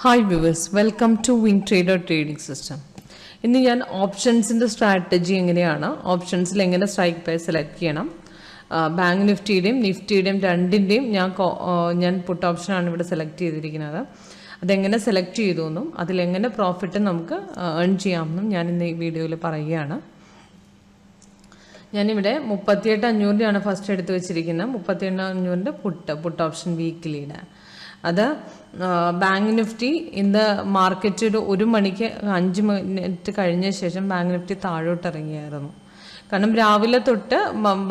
Hi viewers, welcome to WinTrader Trading System. ഇന്ന് ഞാൻ ഓപ്ഷൻസിൻ്റെ strategy എങ്ങനെയാണ്, ഓപ്ഷൻസിൽ എങ്ങനെ സ്ട്രൈക്ക് പ്രൈസ് സെലക്ട് ചെയ്യണം, ബാങ്ക് നിഫ്റ്റിയുടെയും രണ്ടിൻ്റെയും ഞാൻ പുട്ട് ഓപ്ഷനാണ് ഇവിടെ സെലക്ട് ചെയ്തിരിക്കുന്നത്. അതെങ്ങനെ സെലക്ട് ചെയ്തു എന്നും അതിലെങ്ങനെ പ്രോഫിറ്റ് നമുക്ക് ഏൺ ചെയ്യാമെന്നും ഞാൻ ഇന്ന് ഈ വീഡിയോയിൽ പറയുകയാണ്. ഞാനിവിടെ 38,500 ഫസ്റ്റ് എടുത്ത് വെച്ചിരിക്കുന്നത്. 38,500 പുട്ട് ഓപ്ഷൻ വീക്കിലിയുടെ. അത് ബാങ്ക് നിഫ്റ്റി ഇന്ന് മാർക്കറ്റ് ഒരു മണിക്ക് 5 മിനിറ്റ് കഴിഞ്ഞ ശേഷം ബാങ്ക് നിഫ്റ്റി താഴോട്ട് ഇറങ്ങിയായിരുന്നു. കാരണം രാവിലെ തൊട്ട്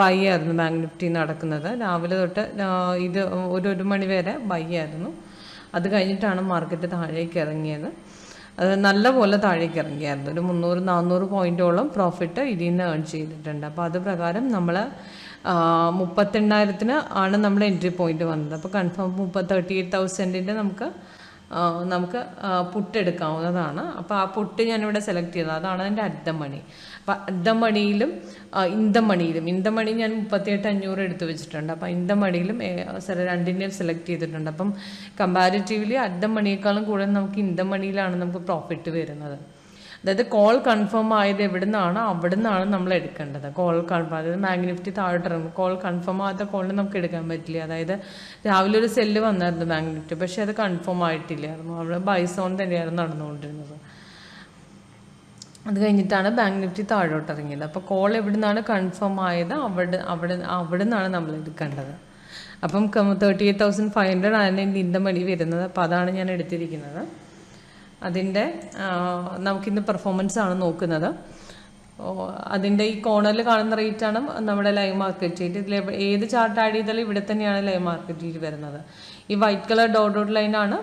ബൈ ആയിരുന്നു ബാങ്ക് നിഫ്റ്റി നടക്കുന്നത്. രാവിലെ തൊട്ട് ഇത് ഒരു മണി വരെ ബൈ ആയിരുന്നു. അത് കഴിഞ്ഞിട്ടാണ് മാർക്കറ്റ് താഴേക്ക് ഇറങ്ങിയത്. അത് നല്ലപോലെ താഴേക്ക് ഇറങ്ങിയായിരുന്നു. ഒരു 300-400 പോയിന്റോളം പ്രോഫിറ്റ് ഇതിൽ നിന്ന് ഏൺ ചെയ്തിട്ടുണ്ട്. അപ്പോൾ അത് പ്രകാരം നമ്മൾ 38,000 ആണ് നമ്മുടെ എൻട്രി പോയിന്റ് വന്നത്. അപ്പോൾ കൺഫേം 38,000 നമുക്ക് പുട്ട് എടുക്കാവുന്നതാണ്. അപ്പോൾ ആ പുട്ട് ഞാനിവിടെ സെലക്ട് ചെയ്തത്, അതാണ് അതിൻ്റെ അറ്റ് ദ മണി. അപ്പോൾ അറ്റ് ദ മണിയിലും ഇൻ ദ മണി ഞാൻ 38,500 എടുത്ത് വെച്ചിട്ടുണ്ട്. അപ്പോൾ ഇൻ ദ മണിയിലും രണ്ടിൻ്റെയും സെലക്ട് ചെയ്തിട്ടുണ്ട്. അപ്പം കമ്പാരിറ്റീവ്ലി അറ്റ് ദ മണിയേക്കാളും കൂടുതൽ നമുക്ക് ഇൻ ദ മണിയിലാണ് നമുക്ക് പ്രോഫിറ്റ് വരുന്നത്. അതായത് കോൾ കൺഫേം ആയത് അവിടെ നിന്നാണ് നമ്മൾ എടുക്കേണ്ടത്. കോൾ കൺഫേം, അതായത് ബാങ്ക് നിഫ്റ്റി താഴോട്ട് ഇറങ്ങും. കോൾ കൺഫേം ആകാത്ത കോളിന് നമുക്ക് എടുക്കാൻ പറ്റില്ല. അതായത് രാവിലെ ഒരു സെല്ല് വന്നായിരുന്നു ബാങ്ക് നിഫ്റ്റി, പക്ഷെ അത് കൺഫേം ആയിട്ടില്ലായിരുന്നു. അവിടെ ബൈ സോൺ തന്നെയായിരുന്നു നടന്നുകൊണ്ടിരുന്നത്. അത് കഴിഞ്ഞിട്ടാണ് ബാങ്ക് നിഫ്റ്റി താഴോട്ട് ഇറങ്ങിയത്. അപ്പോൾ കോൾ എവിടെ നിന്നാണ് കൺഫേം ആയത് അവിടെ നിന്നാണ് നമ്മൾ എടുക്കേണ്ടത്. അപ്പം 38,500 ആണ് ഇന്ന മണി വരുന്നത്. അപ്പോൾ അതാണ് ഞാൻ എടുത്തിരിക്കുന്നത്. അതിൻ്റെ നമുക്കിന്ന് പെർഫോമൻസ് ആണ് നോക്കുന്നത്. അതിൻ്റെ ഈ കോർണറിൽ കാണുന്ന റേറ്റാണ് നമ്മുടെ ലൈവ് മാർക്കറ്റ് റേറ്റ്. ഇതിൽ ഏത് ചാർട്ട് ആഡ് ചെയ്താലും ഇവിടെ തന്നെയാണ് ലൈവ് മാർക്കറ്റ് റേറ്റ് വരുന്നത്. ഈ വൈറ്റ് കളർ ഡോട്ട് ലൈനാണ്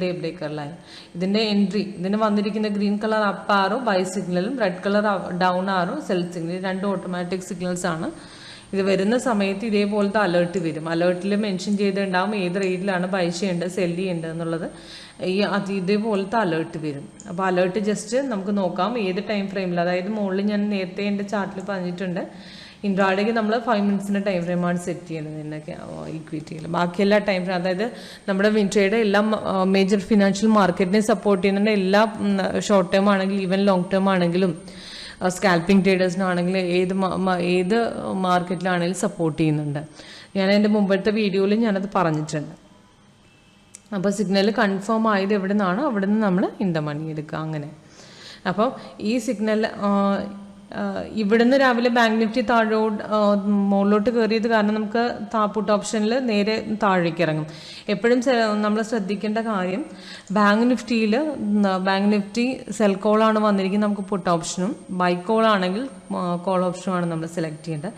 ഡേ ബ്രേക്കർ ലൈൻ. ഇതിൻ്റെ എൻട്രി, ഇതിന് വന്നിരിക്കുന്ന ഗ്രീൻ കളർ അപ്പ് ആറോ ബൈ സിഗ്നലും റെഡ് കളർ ഡൗൺ ആറോ സെൽ സിഗ്നൽ, രണ്ട് ഓട്ടോമാറ്റിക് സിഗ്നൽസ് ആണ്. ഇത് വരുന്ന സമയത്ത് ഇതേപോലത്തെ അലേർട്ട് വരും. അലേർട്ടിൽ മെൻഷൻ ചെയ്തിട്ടുണ്ടാവും ഏത് റേറ്റിലാണ് ബൈ ചെയ്യേണ്ടത് സെല് ചെയ്യേണ്ടത് എന്നുള്ളത്. ഇതേപോലത്തെ അലേർട്ട് വരും. അപ്പോൾ അലേർട്ട് ജസ്റ്റ് നമുക്ക് നോക്കാം ഏത് ടൈം ഫ്രെയിമിൽ. അതായത് മുകളിൽ ഞാൻ നേരത്തെ എൻ്റെ ചാർട്ടിൽ പറഞ്ഞിട്ടുണ്ട്, ഇൻട്രാഡേക്ക് നമ്മൾ 5 മിനിറ്റ്സിൻ്റെ ടൈം ഫ്രെയിമാണ് സെറ്റ് ചെയ്യുന്നത് എന്നൊക്കെ ഇക്വിറ്റിയിൽ. ബാക്കി എല്ലാ ടൈം ഫ്രെയിം, അതായത് നമ്മുടെ വിൻട്രേഡ് എല്ലാ മേജർ ഫിനാൻഷ്യൽ മാർക്കറ്റിനെ സപ്പോർട്ട് ചെയ്യുന്നുണ്ട്. എല്ലാ ഷോർട്ട് ടേം ആണെങ്കിലും ഈവൻ ലോങ് ടേം ആണെങ്കിലും സ്കാൽപ്പിംഗ് ട്രേഡേഴ്സിനാണെങ്കിൽ ഏത് മാർക്കറ്റിലാണെങ്കിലും സപ്പോർട്ട് ചെയ്യുന്നുണ്ട്. ഞാൻ എൻ്റെ മുമ്പത്തെ വീഡിയോയിൽ ഞാനത് പറഞ്ഞിട്ടുണ്ട്. അപ്പോൾ സിഗ്നൽ കൺഫേം ആയത് എവിടെ നിന്നാണ് അവിടെ നിന്ന് നമ്മൾ ഇൻ ദ മണി എടുക്കുക അങ്ങനെ. അപ്പോൾ ഈ സിഗ്നൽ ഇവിടുന്ന് രാവിലെ ബാങ്ക് നിഫ്റ്റി മുകളിലോട്ട് കയറിയത് കാരണം നമുക്ക് പുട്ട് ഓപ്ഷനിൽ നേരെ താഴേക്ക് ഇറങ്ങും. എപ്പോഴും നമ്മൾ ശ്രദ്ധിക്കേണ്ട കാര്യം, ബാങ്ക് നിഫ്റ്റി സെൽ കോളാണ് വന്നിരിക്കുന്നത്, നമുക്ക് പുട്ട് ഓപ്ഷനും ബൈ കോൾ ആണെങ്കിൽ കോൾ ഓപ്ഷനുമാണ് നമ്മൾ സെലക്ട് ചെയ്യേണ്ടത്.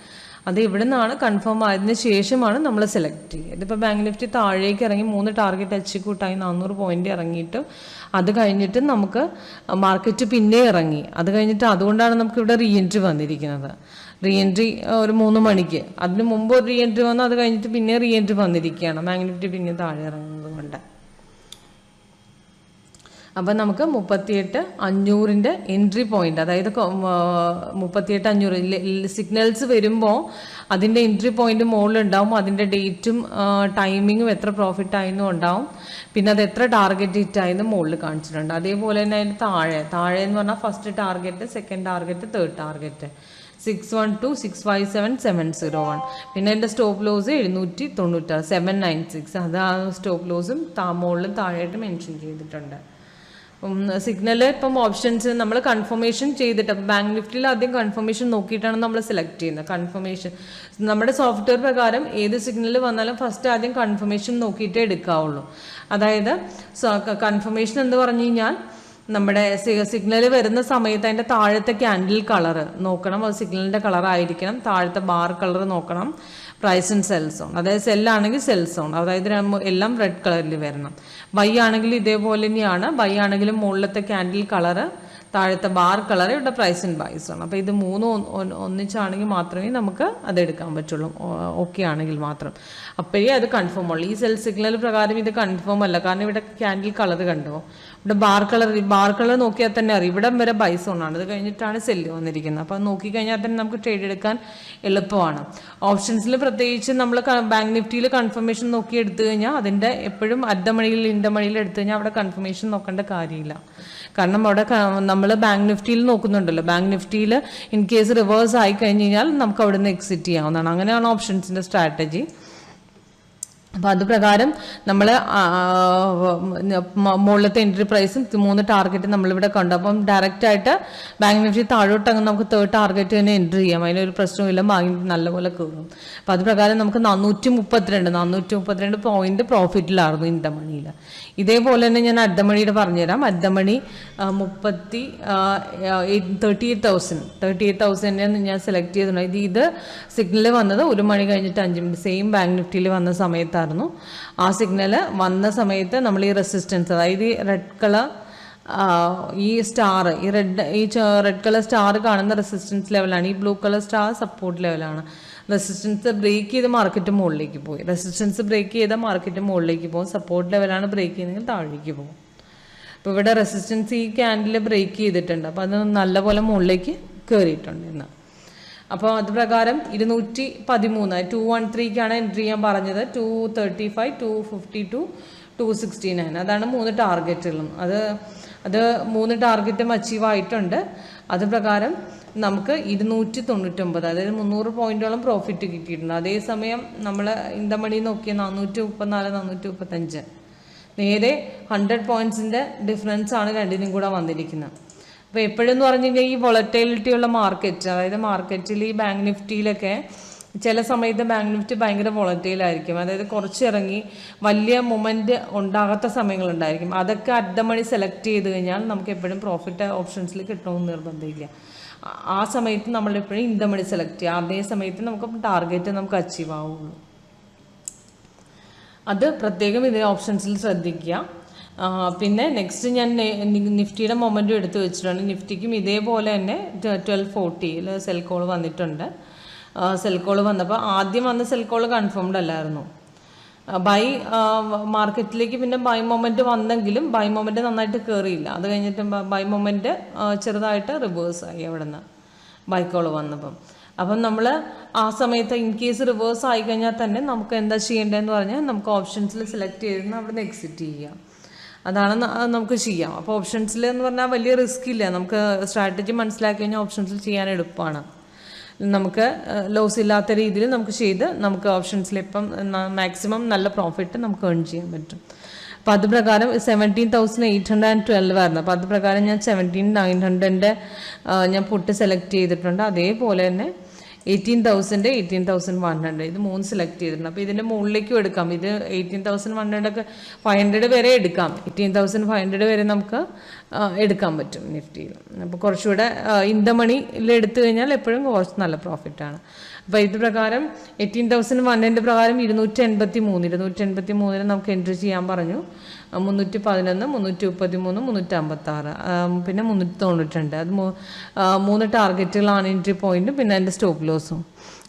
അത് ഇവിടെ നിന്നാണ് കൺഫേം ആയതിന് ശേഷമാണ് നമ്മൾ സെലക്ട് ചെയ്യുക. ഇതിപ്പോൾ ബാങ്ക് നിഫ്റ്റി താഴേക്ക് ഇറങ്ങി 3 ടാർഗറ്റ് എക്സിക്യൂട്ടായി 400 പോയിന്റ് ഇറങ്ങിയിട്ട് അത് കഴിഞ്ഞിട്ട് നമുക്ക് മാർക്കറ്റ് പിന്നെ ഇറങ്ങി. അത് കഴിഞ്ഞിട്ട് അതുകൊണ്ടാണ് നമുക്ക് ഇവിടെ റീ എൻട്രി വന്നിരിക്കുന്നത്. റീ എൻട്രി ഒരു 3 മണിക്ക്, അതിന് മുമ്പ് ഒരു റീ എൻട്രി വന്നു, അത് കഴിഞ്ഞിട്ട് പിന്നെ റീ എൻട്രി വന്നിരിക്കുകയാണ് ബാങ്ക് നിഫ്റ്റി പിന്നെ താഴെ ഇറങ്ങുന്നത് കൊണ്ട്. അപ്പം നമുക്ക് 38,500 എൻട്രി പോയിന്റ്, അതായത് 38,500 സിഗ്നൽസ് വരുമ്പോൾ അതിൻ്റെ എൻട്രി പോയിന്റ് മുകളിലുണ്ടാവും. അതിൻ്റെ ഡേറ്റും ടൈമിങ്ങും എത്ര പ്രോഫിറ്റ് ആയെന്നും ഉണ്ടാവും. പിന്നെ അത് എത്ര ടാർഗറ്റ് ഹിറ്റ് ആയെന്ന് മുകളിൽ കാണിച്ചിട്ടുണ്ട്. അതേപോലെ തന്നെ അതിൻ്റെ താഴെ എന്ന് പറഞ്ഞാൽ first target, second target, third target 612, 657, 701. പിന്നെ എൻ്റെ സ്റ്റോപ്പ് ലോസ് 796, 796. അത് ആ സ്റ്റോപ്പ് ലോസും മുകളിലും താഴെയായിട്ട് മെൻഷൻ ചെയ്തിട്ടുണ്ട്. സിഗ്നൽ ഇപ്പം ഓപ്ഷൻസ് നമ്മൾ കൺഫർമേഷൻ ചെയ്തിട്ട് ബാങ്ക് നിഫ്റ്റിയിൽ ആദ്യം കൺഫർമേഷൻ നോക്കിയിട്ടാണ് നമ്മൾ സെലക്ട് ചെയ്യുന്നത്. കൺഫർമേഷൻ നമ്മുടെ സോഫ്റ്റ്വെയർ പ്രകാരം ഏത് സിഗ്നൽ വന്നാലും ഫസ്റ്റ് ആദ്യം കൺഫർമേഷൻ നോക്കിയിട്ടേ എടുക്കാവുള്ളൂ. അതായത് കൺഫർമേഷൻ എന്ന് പറഞ്ഞു കഴിഞ്ഞാൽ നമ്മുടെ സിഗ്നൽ വരുന്ന സമയത്ത് അതിൻ്റെ താഴത്തെ ക്യാൻഡിൽ കളർ നോക്കണം, അത് സിഗ്നലിൻ്റെ കളർ ആയിരിക്കണം. താഴത്തെ ബാർ കളർ നോക്കണം. പ്രൈസ് ആൻഡ് സെൽ സോൺ, അതായത് സെല്ലാണെങ്കിൽ സെൽ സോൺ, അതായത് എല്ലാം റെഡ് കളറിൽ വരണം. ബൈ ആണെങ്കിൽ ഇതേപോലെ തന്നെയാണ്. ബൈ ആണെങ്കിലും മുകളിലത്തെ ക്യാൻഡിൽ കളറ്, താഴത്തെ ബാർ കളർ, ഇവിടെ പ്രൈസ് ആൻഡ് ബൈ സോൺ. അപ്പോൾ ഇത് മൂന്നും ഒന്നിച്ചാണെങ്കിൽ മാത്രമേ നമുക്ക് അതെടുക്കാൻ പറ്റുള്ളൂ. ഓക്കെ ആണെങ്കിൽ മാത്രം അപ്പോഴേ അത് കൺഫേം ഉള്ളൂ. ഈ സെൽ സിഗ്നൽ പ്രകാരം ഇത് കൺഫേം അല്ല. കാരണം ഇവിടെ ക്യാൻഡിൽ കളർ കണ്ടോ, ഇവിടെ ബാർ കളർ നോക്കിയാൽ തന്നെ അറിയാം, ഇവിടം വരെ ബൈ സോണാണ്, അത് കഴിഞ്ഞിട്ടാണ് സെല്ല് വന്നിരിക്കുന്നത്. അപ്പോൾ അത് നോക്കിക്കഴിഞ്ഞാൽ തന്നെ നമുക്ക് ട്രേഡ് എടുക്കാൻ എളുപ്പമാണ്. ഓപ്ഷൻസിൽ പ്രത്യേകിച്ച് നമ്മൾ ബാങ്ക് നിഫ്റ്റിയിൽ കൺഫർമേഷൻ നോക്കി എടുത്തു കഴിഞ്ഞാൽ അതിൻ്റെ എപ്പോഴും അർദ്ധമണിയിൽ ഇൻഡമണിയിൽ എടുത്തു കഴിഞ്ഞാൽ അവിടെ കൺഫർമേഷൻ നോക്കേണ്ട കാര്യമില്ല. കാരണം അവിടെ നമ്മൾ ബാങ്ക് നിഫ്റ്റിയിൽ നോക്കുന്നുണ്ടല്ലോ, ബാങ്ക് നിഫ്റ്റിയിൽ ഇൻ കേസ് റിവേഴ്സ് ആയി കഴിഞ്ഞ് കഴിഞ്ഞാൽ നമുക്ക് അവിടെ നിന്ന് എക്സിറ്റ് ചെയ്യാവുന്നതാണ്. അങ്ങനെയാണ് ഓപ്ഷൻസിൻ്റെ സ്ട്രാറ്റജി. അപ്പോൾ അത് പ്രകാരം നമ്മൾ മുകളിലത്തെ എൻട്രി പ്രൈസും 3 ടാർഗറ്റ് നമ്മളിവിടെ കണ്ടു. അപ്പം ഡയറക്റ്റായിട്ട് ബാങ്ക് നിഫ്റ്റി താഴോട്ടങ്ങ് നമുക്ക് 3rd ടാർഗറ്റ് തന്നെ എൻട്രി ചെയ്യാം, അതിനൊരു പ്രശ്നമില്ല, ബാങ്ക് നല്ലപോലെ കയറും. അപ്പോൾ അത് പ്രകാരം നമുക്ക് 432 പോയിന്റ് പ്രോഫിറ്റിലായിരുന്നു ഇൻഡമണിയിൽ. ഇതേപോലെ തന്നെ ഞാൻ അർദ്ധമണിയുടെ പറഞ്ഞുതരാം. അർദ്ധമണി 38,000 ഞാൻ സെലക്ട് ചെയ്തിട്ടുണ്ട്. ഇത് സിഗ്നൽ വന്നത് 1 മണി കഴിഞ്ഞിട്ട് 5 മിനിറ്റ് സെയിം ബാങ്ക് നിഫ്റ്റിയിൽ വന്ന സമയത്തായിരുന്നു. ആ സിഗ്നൽ വന്ന സമയത്ത് നമ്മൾ ഈ റെസിസ്റ്റൻസ്, അതായത് ഈ റെഡ് കളർ ഈ സ്റ്റാർ, ഈ റെഡ് കളർ സ്റ്റാർ കാണുന്ന റെസിസ്റ്റൻസ് ലെവലാണ്, ഈ ബ്ലൂ കളർ സ്റ്റാർ സപ്പോർട്ട് ലെവലാണ്. റെസിസ്റ്റൻസ് ബ്രേക്ക് ചെയ്ത് മാർക്കറ്റ് മുകളിലേക്ക് പോയി, റെസിസ്റ്റൻസ് ബ്രേക്ക് ചെയ്താൽ മാർക്കറ്റ് മുകളിലേക്ക് പോകും, സപ്പോർട്ട് ലെവലാണ് ബ്രേക്ക് ചെയ്യുന്നതെങ്കിൽ താഴേക്ക് പോകും. അപ്പോൾ ഇവിടെ റെസിസ്റ്റൻസ് ഈ ക്യാൻഡിൽ ബ്രേക്ക് ചെയ്തിട്ടുണ്ട്, അപ്പോൾ അത് നല്ലപോലെ മുകളിലേക്ക് കയറിയിട്ടുണ്ട് ഇന്ന്. അപ്പോൾ അത് പ്രകാരം 213 213ക്കാണ് എൻട്രി ചെയ്യാൻ പറഞ്ഞത്. 235 252 269 അതാണ് 3 ടാർഗറ്റുകളും. അത് 3 ടാർഗറ്റും അച്ചീവ് ആയിട്ടുണ്ട്. അത് പ്രകാരം നമുക്ക് 299, അതായത് 300 പോയിന്റോളം പ്രോഫിറ്റ് കിട്ടിയിട്ടുണ്ട്. അതേസമയം നമ്മൾ ഇൻഡമണി നോക്കിയ 434 435 നേരെ 100 പോയിന്റ്സിൻ്റെ ഡിഫറൻസ് ആണ് രണ്ടിനും കൂടെ വന്നിരിക്കുന്നത്. അപ്പോൾ എപ്പോഴെന്ന് പറഞ്ഞു കഴിഞ്ഞാൽ ഈ വൊളറ്റൈലിറ്റി ഉള്ള മാർക്കറ്റ്, അതായത് മാർക്കറ്റിൽ ഈ ബാങ്ക് നിഫ്റ്റിയിലൊക്കെ ചില സമയത്ത് ബാങ്ക് നിഫ്റ്റി ഭയങ്കര വൊളറ്റൈലായിരിക്കും, അതായത് കുറച്ചിറങ്ങി വലിയ മൊമെൻറ്റ് ഉണ്ടാകാത്ത സമയങ്ങളുണ്ടായിരിക്കും. അതൊക്കെ അർദ്ധമണി സെലക്ട് ചെയ്ത് കഴിഞ്ഞാൽ നമുക്ക് എപ്പോഴും പ്രോഫിറ്റ് ഓപ്ഷൻസിൽ കിട്ടണമെന്ന് നിർബന്ധമില്ല. ആ സമയത്ത് നമ്മളെപ്പോഴും ഇൻഡമണി സെലക്ട് ചെയ്യുക, അതേ സമയത്ത് നമുക്ക് ടാർഗറ്റ് നമുക്ക് അച്ചീവ് ആവുള്ളൂ. അത് പ്രത്യേകം ഇതിന് ഓപ്ഷൻസിൽ ശ്രദ്ധിക്കുക. പിന്നെ നെക്സ്റ്റ് ഞാൻ നിഫ്റ്റിയുടെ മൊമെൻറ്റും എടുത്ത് വെച്ചിട്ടുണ്ട്. നിഫ്റ്റിക്കും ഇതേപോലെ തന്നെ 1240 സെൽ കോൾ വന്നിട്ടുണ്ട്. സെൽ കോൾ വന്നപ്പോൾ ആദ്യം വന്ന സെൽ കോൾ കൺഫേംഡ് അല്ലായിരുന്നു. ബൈ മാർക്കറ്റിലേക്ക് പിന്നെ ബൈ മൊമെൻറ്റ് വന്നെങ്കിലും ബൈ മൊമെൻറ്റ് നന്നായിട്ട് കയറിയില്ല. അത് കഴിഞ്ഞിട്ട് ബൈ മൊമെൻറ്റ് ചെറുതായിട്ട് റിവേഴ്സായി അവിടെ നിന്ന് ബൈ കോൾ വന്നപ്പം. അപ്പം നമ്മൾ ആ സമയത്ത് ഇൻ കേസ് റിവേഴ്സ് ആയി കഴിഞ്ഞാൽ തന്നെ നമുക്ക് എന്താ ചെയ്യേണ്ടതെന്ന് പറഞ്ഞാൽ നമുക്ക് ഓപ്ഷൻസിൽ സെലക്ട് ചെയ്തിരുന്ന അവിടെ നിന്ന് എക്സിറ്റ് ചെയ്യുക, അതാണ് നമുക്ക് ചെയ്യാം. അപ്പോൾ ഓപ്ഷൻസിൽ എന്ന് പറഞ്ഞാൽ വലിയ റിസ്ക് ഇല്ല, നമുക്ക് സ്ട്രാറ്റജി മനസ്സിലാക്കി കഴിഞ്ഞാൽ ഓപ്ഷൻസിൽ ചെയ്യാൻ എളുപ്പമാണ്. നമുക്ക് ലോസ് ഇല്ലാത്ത രീതിയിൽ നമുക്ക് ചെയ്ത് നമുക്ക് ഓപ്ഷൻസിൽ ഇപ്പം മാക്സിമം നല്ല പ്രോഫിറ്റ് നമുക്ക് ഏൺ ചെയ്യാൻ പറ്റും. അപ്പോൾ അത് പ്രകാരം 17,812 ആയിരുന്നു. അപ്പോൾ അത് പ്രകാരം ഞാൻ 17,900 ഞാൻ പുട്ട് സെലക്ട് ചെയ്തിട്ടുണ്ട്. അതേപോലെ തന്നെ 18,000 18,100 ഇത് 3 സെലക്ട് ചെയ്തിട്ടുണ്ട്. അപ്പോൾ ഇതിൻ്റെ മുകളിലേക്കും എടുക്കാം. ഇത് 18,100 ഒക്കെ 500 വരെ എടുക്കാം, 18,500 വരെ നമുക്ക് എടുക്കാൻ പറ്റും നിഫ്റ്റിയിൽ. അപ്പോൾ കുറച്ചുകൂടെ ഇൻഡമണിയിൽ എടുത്തു കഴിഞ്ഞാൽ എപ്പോഴും കുറച്ച് നല്ല പ്രോഫിറ്റാണ്. അപ്പോൾ ഇത് പ്രകാരം 18,100 പ്രകാരം 283 നമുക്ക് എൻട്രി ചെയ്യാൻ പറഞ്ഞു. 311 333 356 പിന്നെ 392 അത് 3 ടാർഗറ്റുകളാണ് എൻട്രി പോയിന്റും പിന്നെ അതിൻ്റെ സ്റ്റോപ്പ് ലോസും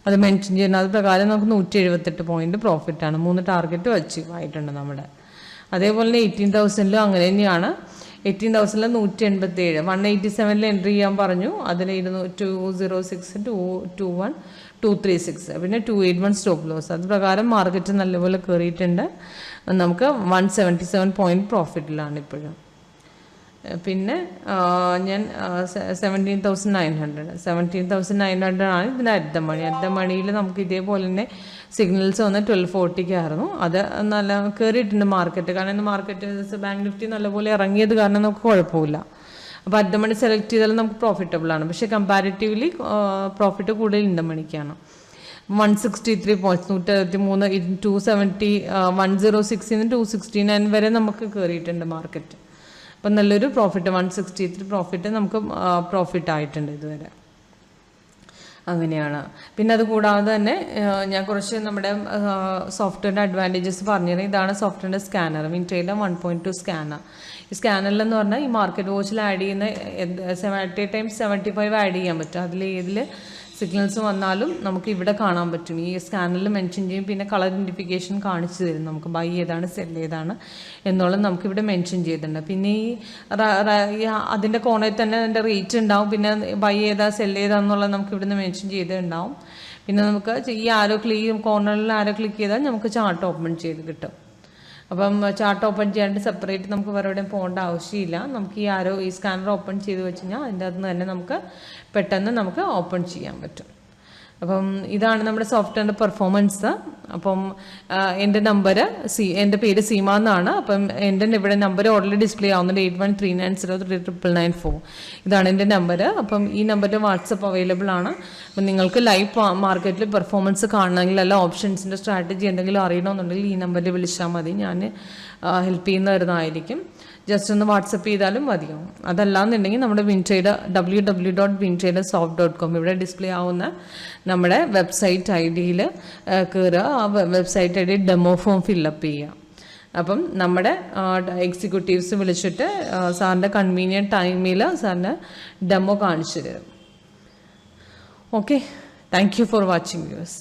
അത് മെൻഷൻ ചെയ്യുന്നത്. അത് പ്രകാരം നമുക്ക് 178 പോയിന്റ് പ്രോഫിറ്റാണ്. 3 ടാർഗറ്റ് അച്ചീവ് ആയിട്ടുണ്ട് നമ്മുടെ. അതേപോലെ തന്നെ 18,000 അങ്ങനെ തന്നെയാണ്. 18,000 187 187 എൻട്രി ചെയ്യാൻ പറഞ്ഞു. അതിന് 206 221 236 പിന്നെ 281 സ്റ്റോപ്പ് ലോസ്. അത് പ്രകാരം മാർക്കറ്റ് നല്ലപോലെ കയറിയിട്ടുണ്ട്. നമുക്ക് 177 പോയിന്റ് പ്രോഫിറ്റിലാണ് ഇപ്പോഴും. പിന്നെ ഞാൻ 17,900 ആണ് ഇതിൻ്റെ അർദ്ധമണിയിൽ നമുക്ക് ഇതേപോലെ തന്നെ സിഗ്നൽസ് വന്ന് 1240 അത് നല്ല കയറിയിട്ടുണ്ട് മാർക്കറ്റ്. കാരണം മാർക്കറ്റ് ബാങ്ക് നിഫ്റ്റി നല്ലപോലെ ഇറങ്ങിയത് കാരണം നമുക്ക് കുഴപ്പമില്ല. അപ്പോൾ അർദ്ധമണി സെലക്ട് ചെയ്താലും നമുക്ക് പ്രോഫിറ്റബിൾ ആണ്. പക്ഷേ കമ്പാരിറ്റീവ്ലി പ്രോഫിറ്റ് കൂടുതൽ ഇൻഡമണിക്കാണ്. 163 പോയിന്റ്സ് 163 270 106 269 വരെ നമുക്ക് കയറിയിട്ടുണ്ട് മാർക്കറ്റ്. അപ്പം നല്ലൊരു പ്രോഫിറ്റ് 163 പ്രോഫിറ്റ് നമുക്ക് പ്രോഫിറ്റ് ആയിട്ടുണ്ട് ഇതുവരെ. അങ്ങനെയാണ്. പിന്നെ അത് കൂടാതെ തന്നെ ഞാൻ കുറച്ച് നമ്മുടെ സോഫ്റ്റ്വെയറിൻ്റെ അഡ്വാൻറ്റേജസ് പറഞ്ഞുതരാം. ഇതാണ് സോഫ്റ്റ്വെയറിൻ്റെ സ്കാനർ, WinTrader 1.2 സ്കാനർ. ഈ സ്കാനറിലെന്ന് പറഞ്ഞാൽ ഈ മാർക്കറ്റ് വാച്ചിൽ ആഡ് ചെയ്യുന്ന അറ്റ് എ ടൈം 75 ആഡ് ചെയ്യാൻ പറ്റും. അതിൽ സിഗ്നൽസ് വന്നാലും നമുക്ക് ഇവിടെ കാണാൻ പറ്റും. ഈ സ്കാനറിൽ മെൻഷൻ ചെയ്യും. പിന്നെ കളർ ഇൻഡിക്കേഷൻ കാണിച്ചു തരും നമുക്ക് ബൈ ഏതാണ് സെൽ ഏതാണ് എന്നുള്ളത് നമുക്കിവിടെ മെൻഷൻ ചെയ്തിട്ടുണ്ട്. പിന്നെ ഈ അതിൻ്റെ കോണയിൽ തന്നെ അതിൻ്റെ റേറ്റ് ഉണ്ടാവും. പിന്നെ ബൈ ഏതാ സെൽ ഏതാന്നുള്ളത് നമുക്ക് ഇവിടുന്ന് മെൻഷൻ ചെയ്തിട്ടുണ്ടാവും. പിന്നെ നമുക്ക് ഈ കോർണറിൽ ആരോ ക്ലിക്ക് ചെയ്താൽ നമുക്ക് ചാർട്ട് ഓപ്പൺ ചെയ്ത് കിട്ടും. അപ്പം ചാർട്ട് ഓപ്പൺ ചെയ്യാണ്ട് സെപ്പറേറ്റ് നമുക്ക് വേറെ എവിടെയും പോകേണ്ട ആവശ്യമില്ല. നമുക്ക് ഈ സ്കാനർ ഓപ്പൺ ചെയ്ത് വെച്ച് കഴിഞ്ഞാൽ അതിൻ്റെ അകത്ത് തന്നെ നമുക്ക് പെട്ടെന്ന് നമുക്ക് ഓപ്പൺ ചെയ്യാൻ പറ്റും. അപ്പം ഇതാണ് നമ്മുടെ സോഫ്റ്റ്വെയറിൻ്റെ പെർഫോമൻസ്. അപ്പം എൻ്റെ പേര് സീമ എന്നാണ്. അപ്പം എൻ്റെ ഇവിടെ നമ്പർ ഓൾറെഡി ഡിസ്പ്ലേ ആവുന്നുണ്ട് 8139039994. ഇതാണ് എൻ്റെ നമ്പർ. അപ്പം ഈ നമ്പറിൽ വാട്സപ്പ് അവൈലബിൾ ആണ്. അപ്പം നിങ്ങൾക്ക് ലൈവ് മാർക്കറ്റിൽ പെർഫോമൻസ് കാണണമെങ്കിൽ അല്ല ഓപ്ഷൻസിൻ്റെ സ്ട്രാറ്റജി എന്തെങ്കിലും അറിയണമെന്നുണ്ടെങ്കിൽ ഈ നമ്പറിൽ വിളിച്ചാൽ മതി. ഞാൻ ഹെൽപ്പ് ചെയ്യുന്നതായിരിക്കും. ജസ്റ്റ് ഒന്ന് വാട്സപ്പ് ചെയ്താലും മതിയാവും. അതല്ലാന്നുണ്ടെങ്കിൽ നമ്മുടെ WinTrader www.wintradersoft.com ഇവിടെ ഡിസ്പ്ലേ ആവുന്ന നമ്മുടെ വെബ്സൈറ്റ് ഐ ഡിയിൽ കയറുക. ആ website I D demo form fill up ചെയ്യുക. അപ്പം നമ്മുടെ എക്സിക്യൂട്ടീവ്സ് വിളിച്ചിട്ട് സാറിൻ്റെ കൺവീനിയൻറ്റ് ടൈമിൽ സാറിന് ഡെമോ കാണിച്ചു തരും. Okay, thank you for watching views.